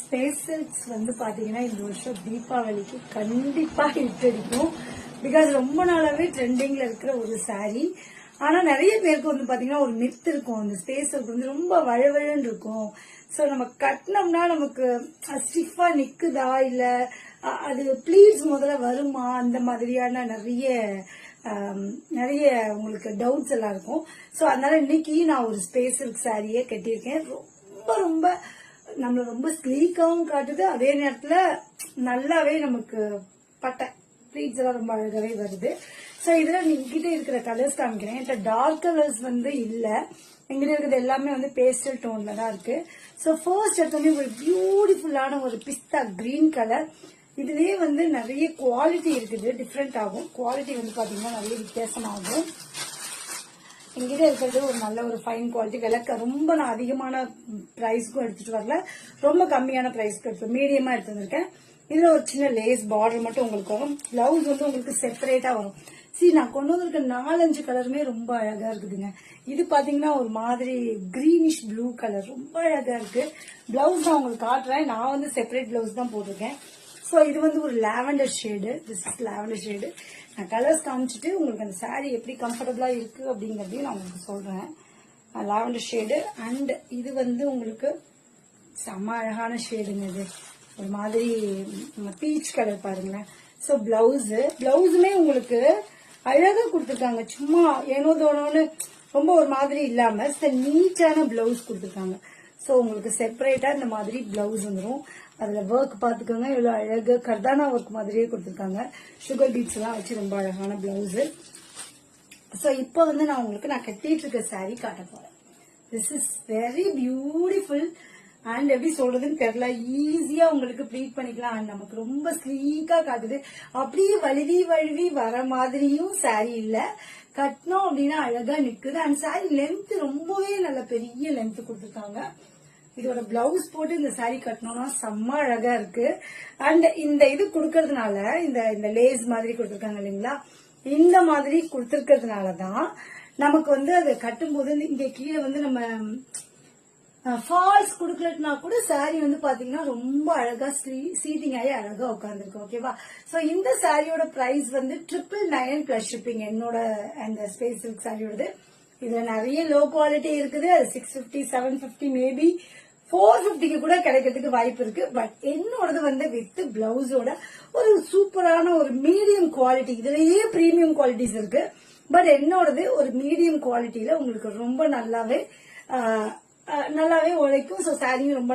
Space silks வந்து பாத்தீங்கன்னா இந்த வருஷம் தீபாவளிக்கு கண்டிப்பா ஹிட் அடிக்கும். பிகாஸ் ரொம்ப நாளாவே ட்ரெண்டிங்ல இருக்கிற ஒரு saree. ஆனா நிறைய பேருக்கு வந்து பாத்தீங்கன்னா ஒரு மித் இருக்கும், அந்த ஸ்பேஸ் சில்க் வந்து ரொம்ப வழவழன்னு இருக்கும். சோ நம்ம கட்டினோம்னா நமக்கு ஸ்டிஃபா நிக்குதா இல்ல அது ப்ளீட்ஸ் முதல்ல வருமா, அந்த மாதிரியான நிறைய உங்களுக்கு டவுட்ஸ் எல்லாம் இருக்கும். சோ அதனால இன்னைக்கு நான் ஒரு ஸ்பேஸ் சில்க் சாரியே கட்டியிருக்கேன். ரொம்ப ரொம்ப நம்மள ரொம்ப ஸ்லீக்காவும் காட்டுது, அதே நேரத்துல நல்லாவே நமக்கு பட்டை ப்ளீட்ஸ் எல்லாம் ரொம்ப அழகாவே வருது. சோ இதுல நீங்கிட்ட இருக்கிற கலர்ஸ் காமிக்கிறேன். என்கிட்ட டார்க் கலர்ஸ் வந்து இல்ல, எங்கிட்ட இருக்கிறது எல்லாமே வந்து பேஸ்டல் டோன்ல தான் இருக்கு. சோ ஃபர்ஸ்ட் எடுத்தோடனே ஒரு பியூட்டிஃபுல்லான ஒரு பிஸ்தா கிரீன் கலர். இதுலயே வந்து நிறைய குவாலிட்டி இருக்குது, டிஃப்ரெண்ட் ஆகும். குவாலிட்டி வந்து பாத்தீங்கன்னா நிறைய வித்தியாசமாகும். எங்கிட்ட இருக்கிறது ஒரு நல்ல ஒரு ஃபைன் குவாலிட்டி. விளக்க ரொம்ப நான் அதிகமான பிரைஸ்க்கும் எடுத்துட்டு வரல, ரொம்ப கம்மியான பிரைஸ்க்கு எடுத்து மீடியமா எடுத்து வந்திருக்கேன். இதுல ஒரு சின்ன லேஸ் பார்டர் மட்டும் உங்களுக்கு வரும். பிளவுஸ் வந்து உங்களுக்கு செப்பரேட்டா வரும். நான் கொண்டு வந்திருக்க 4-5 கலருமே ரொம்ப அழகா இருக்குதுங்க. இது பாத்தீங்கன்னா ஒரு மாதிரி கிரீனிஷ் ப்ளூ கலர், ரொம்ப அழகா இருக்கு. பிளவுஸ் நான் உங்களுக்கு காட்டுறேன். நான் வந்து செப்பரேட் பிளவுஸ் தான் போட்டிருக்கேன். சோ இது வந்து ஒரு lavender shade. This is lavender shade. நான் கலர்ஸ் காமிச்சிட்டு உங்களுக்கு அந்த சாரீ எப்படி கம்ஃபர்டபுளா இருக்கு அப்படிங்கறதையும் நான் உங்களுக்கு சொல்றேன். லாவெண்டர் ஷேடு அண்ட் இது வந்து உங்களுக்கு செம்ம அழகான ஷேடுங்க. இது ஒரு மாதிரி பீச் கலர் பாருங்களேன். சோ பிளவுஸுமே உங்களுக்கு அழகா கொடுத்துருக்காங்க. சும்மா ஏனோ தோணுன்னு ரொம்ப ஒரு மாதிரி இல்லாம நீட்டான பிளவுஸ் கொடுத்துருக்காங்க. சோ உங்களுக்கு செப்பரேட்டா இந்த மாதிரி பிளவுஸ் வந்துடும். அதுல ஒர்க் பாத்துக்கோங்க, இவ்வளவு அழகு கர்தானா ஒர்க் மாதிரியே கொடுத்துருக்காங்க. சுகர் பீட்ஸ் எல்லாம் வச்சு ரொம்ப அழகான பிளவுஸ். சோ இப்ப வந்து நான் கட்டிட்டு இருக்க சாரீ காட்ட போறேன். This is very beautiful and எப்படி சொல்றதுன்னு தெரியல, ஈஸியா உங்களுக்கு ப்ளீட் பண்ணிக்கலாம். அண்ட் நமக்கு ரொம்ப ஸ்லீக்கா காட்டுது, அப்படியே வழுவி வர மாதிரியும் சாரீ இல்ல. கட்டணும் அப்படின்னா அழகா நிக்குது. அண்ட் சாரீ லென்த் ரொம்பவே நல்ல பெரிய லென்த் கொடுத்துருக்காங்க. இதோட பிளவுஸ் போட்டு இந்த சாரீ கட்டணும்னா செம்ம அழகா இருக்கு. அண்ட் இந்த இது கொடுக்கறதுனால இந்த லேஸ் மாதிரி கொடுத்துருக்காங்க இல்லைங்களா, இந்த மாதிரி கொடுத்துருக்கிறதுனாலதான் நமக்கு வந்து அதை கட்டும் போது இங்க கீழே வந்து நம்ம ஃபால்ஸ் குடுக்கலனா கூட சாரி வந்து பாத்தீங்கன்னா ரொம்ப அழகா சீட்டிங் ஆகி அழகா உட்காந்துருக்கு. ஓகேவா? சோ இந்த சாரியோட பிரைஸ் வந்து 999 பிளஸ் ஷிப்பிங். என்னோட அந்த ஸ்பேஸ் சில்க் சாரியோடது. இதுல நிறைய லோ குவாலிட்டி இருக்குது, அது 650 750 மேபி 450 கூட கிடைக்கிறதுக்கு வாய்ப்பு இருக்கு. பட் என்னோடது வந்து வித் பிளவுஸோட ஒரு சூப்பரான ஒரு மீடியம் குவாலிட்டி. இதுலயே பிரீமியம் குவாலிட்டிஸ் இருக்கு, பட் என்னோடது ஒரு மீடியம் குவாலிட்டியில உங்களுக்கு ரொம்ப நல்லாவே உழைக்கும். சோ சாரியும் ரொம்ப